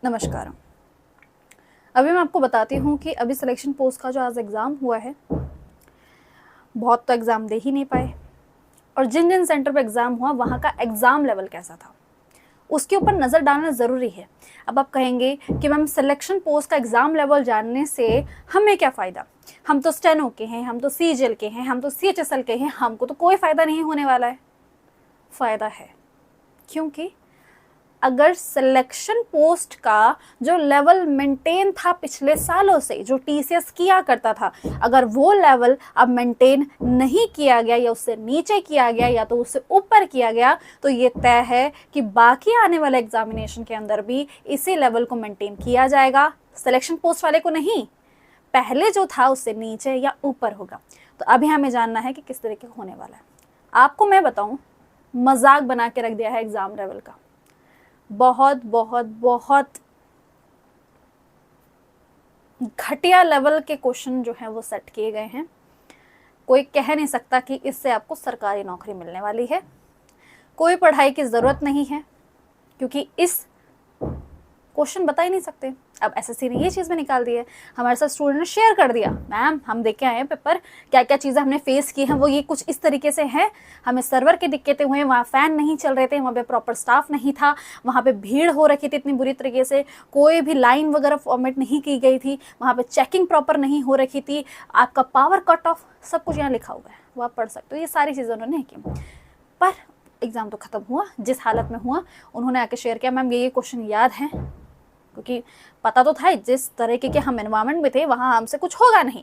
नमस्कार। अभी मैं आपको बताती हूँ कि अभी सिलेक्शन पोस्ट का जो आज एग्ज़ाम हुआ है, बहुत तो एग्ज़ाम दे ही नहीं पाए, और जिन जिन सेंटर पे एग्ज़ाम हुआ वहाँ का एग्ज़ाम लेवल कैसा था उसके ऊपर नज़र डालना ज़रूरी है। अब आप कहेंगे कि मैम सिलेक्शन पोस्ट का एग्ज़ाम लेवल जानने से हमें क्या फ़ायदा, हम तो स्टेनो के हैं, हम तो सीजीएल के हैं, हम तो सीएचएसएल के हैं, हमको तो कोई फ़ायदा नहीं होने वाला है। फ़ायदा है, क्योंकि अगर सिलेक्शन पोस्ट का जो लेवल मेंटेन था पिछले सालों से, जो टीसीएस किया करता था, अगर वो लेवल अब मेंटेन नहीं किया गया या उससे नीचे किया गया या तो उससे ऊपर किया गया, तो ये तय है कि बाकी आने वाले एग्जामिनेशन के अंदर भी इसी लेवल को मेंटेन किया जाएगा। सिलेक्शन पोस्ट वाले को नहीं, पहले जो था उससे नीचे या ऊपर होगा। तो अभी हमें जानना है कि किस तरीके का होने वाला है। आपको मैं बताऊं, मजाक बना के रख दिया है एग्जाम लेवल का। बहुत बहुत बहुत घटिया लेवल के क्वेश्चन जो हैं वो सेट किए गए हैं। कोई कह नहीं सकता कि इससे आपको सरकारी नौकरी मिलने वाली है। कोई पढ़ाई की ज़रूरत नहीं है, क्योंकि इस क्वेश्चन बता ही नहीं सकते। अब एसएससी ने ये चीज़ में निकाल दी है। हमारे साथ स्टूडेंट ने शेयर कर दिया, मैम हम देख के आए हैं पेपर, क्या क्या चीज़ें हमने फेस की हैं वो ये कुछ इस तरीके से हैं। हमें सर्वर की दिक्कतें हुई, वहाँ फ़ैन नहीं चल रहे थे, वहाँ पे प्रॉपर स्टाफ नहीं था, वहाँ पे भीड़ हो रखी थी इतनी बुरी तरीके से, कोई भी लाइन वगैरह फॉर्मेट नहीं की गई थी, वहाँ पे चेकिंग प्रॉपर नहीं हो रखी थी, आपका पावर कट ऑफ, सब कुछ यहाँ लिखा हुआ है, वो आप पढ़ सकते हो। ये सारी चीज़ें उन्होंने की, पर एग्ज़ाम तो ख़त्म हुआ। जिस हालत में हुआ उन्होंने आके शेयर किया, मैम ये क्वेश्चन याद है, क्योंकि पता तो था जिस तरीके के हम एनवायरमेंट में थे वहाँ हमसे कुछ होगा नहीं,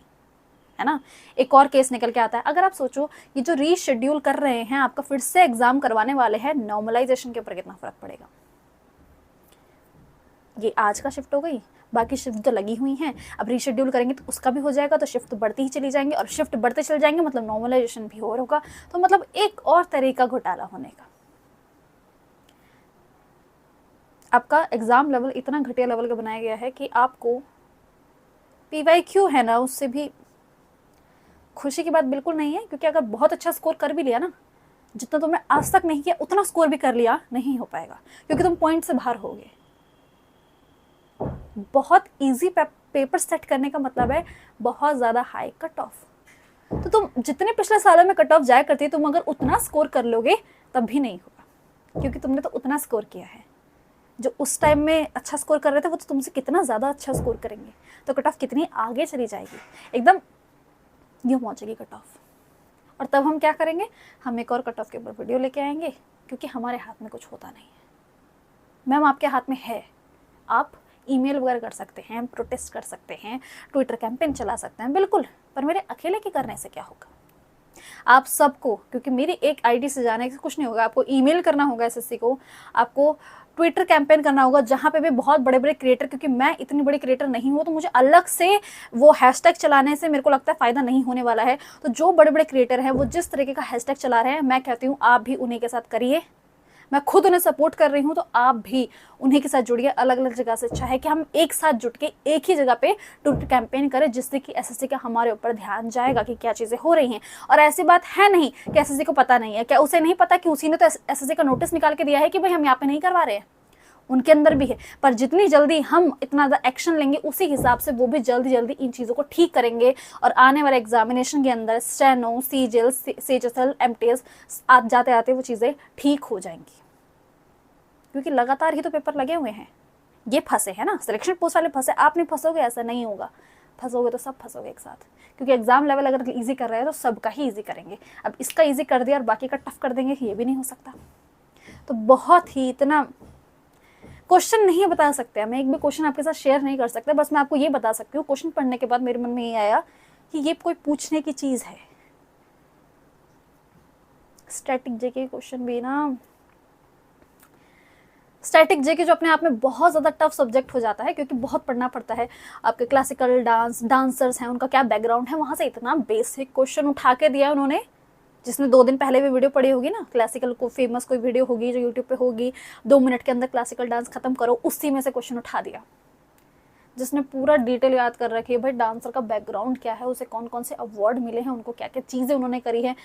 है ना। एक और केस निकल के आता है। अगर आप सोचो ये जो रीशेड्यूल कर रहे हैं, आपका फिर से एग्जाम करवाने वाले हैं, नॉर्मलाइजेशन के ऊपर कितना फर्क पड़ेगा। ये आज का शिफ्ट हो गई, बाकी शिफ्ट तो लगी हुई हैं, अब रीशेड्यूल करेंगे तो उसका भी हो जाएगा, तो शिफ्ट बढ़ती ही चली जाएंगे, और शिफ्ट बढ़ते चले जाएंगे मतलब नॉर्मलाइजेशन भी और होगा। तो मतलब एक और तरीका घोटाला होने का। आपका एग्ज़ाम लेवल इतना घटिया लेवल का बनाया गया है कि आपको PYQ है ना, उससे भी खुशी की बात बिल्कुल नहीं है, क्योंकि अगर बहुत अच्छा स्कोर कर भी लिया ना, जितना तुमने आज तक नहीं किया उतना स्कोर भी कर लिया, नहीं हो पाएगा, क्योंकि तुम पॉइंट से बाहर होगे। बहुत इजी पेपर सेट करने का मतलब है बहुत ज़्यादा हाई कट ऑफ। तो तुम जितने पिछले सालों में कट ऑफ जाया करती, तुम अगर उतना स्कोर कर लोगे तब भी नहीं होगा, क्योंकि तुमने तो उतना स्कोर किया है। जो उस टाइम में अच्छा स्कोर कर रहे थे वो तो तुमसे कितना ज़्यादा अच्छा स्कोर करेंगे, तो कट ऑफ कितनी आगे चली जाएगी, एकदम यूँ पहुँचेगी कट ऑफ। और तब हम क्या करेंगे, हम एक और कट ऑफ के ऊपर वीडियो लेके आएंगे, क्योंकि हमारे हाथ में कुछ होता नहीं है। मैम आपके हाथ में है, आप ईमेल वगैरह कर सकते हैं, प्रोटेस्ट कर सकते हैं, ट्विटर कैंपेन चला सकते हैं, बिल्कुल, पर मेरे अकेले के करने से क्या होगा। आप सबको, क्योंकि मेरी एक आईडी से जाने से कुछ नहीं होगा, आपको ईमेल करना होगा एसएससी को, आपको ट्विटर कैंपेन करना होगा, जहाँ पे भी बहुत बड़े बड़े क्रिएटर, क्योंकि मैं इतनी बड़ी क्रिएटर नहीं हूँ, तो मुझे अलग से वो हैशटैग चलाने से मेरे को लगता है फ़ायदा नहीं होने वाला है। तो जो बड़े बड़े क्रिएटर हैं वो जिस तरीके का हैशटैग चला रहे हैं, मैं कहती हूँ आप भी उन्हीं के साथ करिए। मैं खुद उन्हें सपोर्ट कर रही हूँ, तो आप भी उन्हीं के साथ जुड़िए। अलग अलग जगह से अच्छा है कि हम एक साथ जुट के एक ही जगह पे ट्विटर कैंपेन करें, जिससे कि एसएससी का हमारे ऊपर ध्यान जाएगा कि क्या चीज़ें हो रही हैं। और ऐसी बात है नहीं कि एसएससी को पता नहीं है, क्या उसे नहीं पता कि उसी ने तो एसएससी का नोटिस निकाल के दिया है कि भाई हम यहाँ पे नहीं करवा रहे हैं, उनके अंदर भी है। पर जितनी जल्दी हम इतना ज़्यादा एक्शन लेंगे, उसी हिसाब से वो भी जल्दी जल्दी इन चीज़ों को ठीक करेंगे, और आने वाले एग्जामिनेशन के अंदर स्टेनो, सीजीएल, सीएचएसएल, एमटीएस आप जाते आते वो चीज़ें ठीक हो जाएंगी, क्योंकि लगातार ही तो पेपर लगे हुए हैं। ये फंसे हैं ना, सिलेक्शन पोस्ट वाले फंसे, आप नहीं फंसोगे, ऐसा नहीं होगा। फंसोगे तो सब फंसोगे एक साथ, क्योंकि एग्जाम लेवल अगर इजी कर रहे हैं तो सबका ही इजी करेंगे। अब इसका इजी कर दिया और बाकी का टफ कर देंगे, ये भी नहीं हो सकता। तो बहुत ही इतना क्वेश्चन नहीं बता सकते, मैं एक भी क्वेश्चन आपके साथ शेयर नहीं कर सकते। बस मैं आपको ये बता सकती हूँ, क्वेश्चन पढ़ने के बाद मेरे मन में ये आया कि ये कोई पूछने की चीज़ है। स्टैटिक जेके क्वेश्चन भी ना, स्टैटिक जेके जो अपने आप में बहुत ज़्यादा टफ सब्जेक्ट हो जाता है, क्योंकि बहुत पढ़ना पड़ता है। आपके क्लासिकल डांसर्स हैं, उनका क्या बैकग्राउंड है, वहाँ से इतना बेसिक क्वेश्चन उठा के दिया उन्होंने। जिसने 2 दिन पहले भी वीडियो पढ़ी होगी ना, क्लासिकल को फेमस कोई वीडियो होगी जो यूट्यूब पे होगी, 2 मिनट के अंदर क्लासिकल डांस खत्म करो, उसी में से क्वेश्चन उठा दिया। जिसने पूरा डिटेल याद कर रखी है, भाई डांसर का बैकग्राउंड क्या है, उसे कौन कौन से अवार्ड मिले हैं, उनको क्या क्या चीज़ें उन्होंने करी है,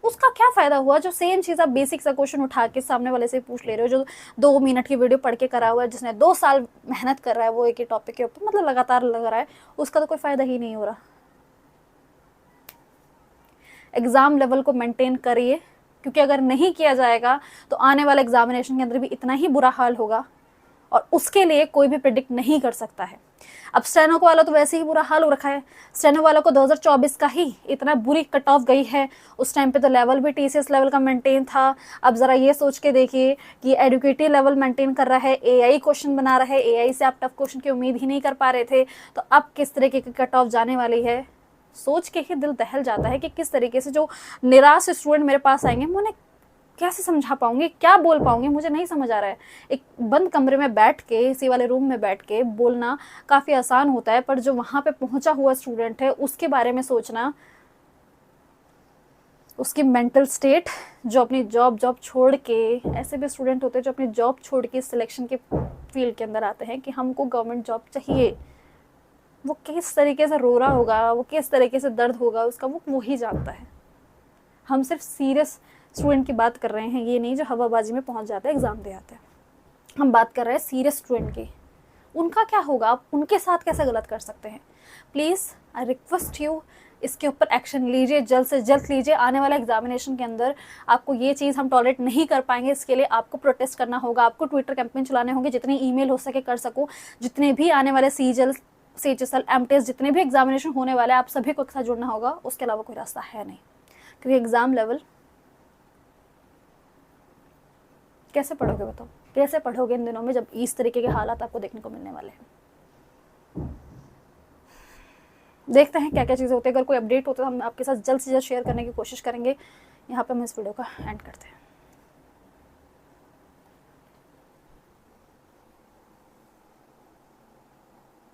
उसका क्या फ़ायदा हुआ? जो सेम चीज़ आप बेसिक सा क्वेश्चन उठा के सामने वाले से पूछ ले रहे हो, जो 2 मिनट की वीडियो पढ़ के करा हुआ है, जिसने 2 साल मेहनत कर रहा है वो एक ही टॉपिक के ऊपर, मतलब लगातार लग रहा है, उसका तो कोई फ़ायदा ही नहीं हो रहा। एग्ज़ाम लेवल को मेंटेन करिए, क्योंकि अगर नहीं किया जाएगा तो आने वाले एग्जामिनेशन के अंदर भी इतना ही बुरा हाल होगा, और उसके लिए कोई भी प्रिडिक्ट नहीं कर सकता है। अब स्टेनो वाला तो वैसे ही बुरा हाल हो रखा है। स्टेनो वालों को 2024 का ही इतना बुरी कट ऑफ गई है, उस टाइम पे तो लेवल भी टीसीएस लेवल का मेंटेन था। अब ज़रा ये सोच के देखिए कि एडुकेटिव लेवल मेंटेन कर रहा है, एआई क्वेश्चन बना रहा है, एआई से आप टफ क्वेश्चन की उम्मीद ही नहीं कर पा रहे थे, तो अब किस तरीके की कट ऑफ जाने वाली है, सोच के ही दिल दहल जाता है कि किस तरीके से जो निराश स्टूडेंट मेरे पास आएंगे, मैं उन्हें कैसे समझा पाऊंगी, क्या बोल पाऊंगी, मुझे नहीं समझ आ रहा है। एक बंद कमरे में बैठ के, इसी वाले रूम में बैठ के बोलना काफ़ी आसान होता है, पर जो वहाँ पे पहुँचा हुआ स्टूडेंट है उसके बारे में सोचना, उसकी मेंटल स्टेट, जो अपनी जॉब छोड़ के, ऐसे भी स्टूडेंट होते हैं जो अपनी जॉब छोड़ के सिलेक्शन के फील्ड के अंदर आते हैं कि हमको गवर्नमेंट जॉब चाहिए, वो किस तरीके से रो रहा होगा, वो किस तरीके से दर्द होगा उसका, वो ही जानता है। हम सिर्फ सीरियस स्टूडेंट की बात कर रहे हैं, ये नहीं जो हवाबाजी में पहुंच जाते हैं, एग्ज़ाम दे आते हैं। हम बात कर रहे हैं सीरियस स्टूडेंट की। उनका क्या होगा? आप उनके साथ कैसे गलत कर सकते हैं? प्लीज़ आई रिक्वेस्ट यू, इसके ऊपर एक्शन लीजिए, जल्द से जल्द लीजिए। आने वाला एग्जामिनेशन के अंदर आपको ये चीज़ हम टॉलरेट नहीं कर पाएंगे। इसके लिए आपको प्रोटेस्ट करना होगा, आपको ट्विटर कैंपेन चलाने होंगे, जितनी ईमेल हो सके कर सको। जितने भी आने वाले CGL MTS जितने भी एग्जामिनेशन होने वाले हैं, आप सभी को एक साथ जुड़ना होगा। उसके अलावा कोई रास्ता है नहीं, क्योंकि एग्ज़ाम लेवल कैसे पढ़ोगे बताओ? कैसे पढ़ोगे इन दिनों में जब इस तरीके के हालात आपको देखने को मिलने वाले हैं? देखते हैं क्या क्या चीज़ें होती है। अगर कोई अपडेट होता है तो हम आपके साथ जल्द से जल्द शेयर करने की कोशिश करेंगे। यहाँ पे हम इस वीडियो का एंड करते हैं।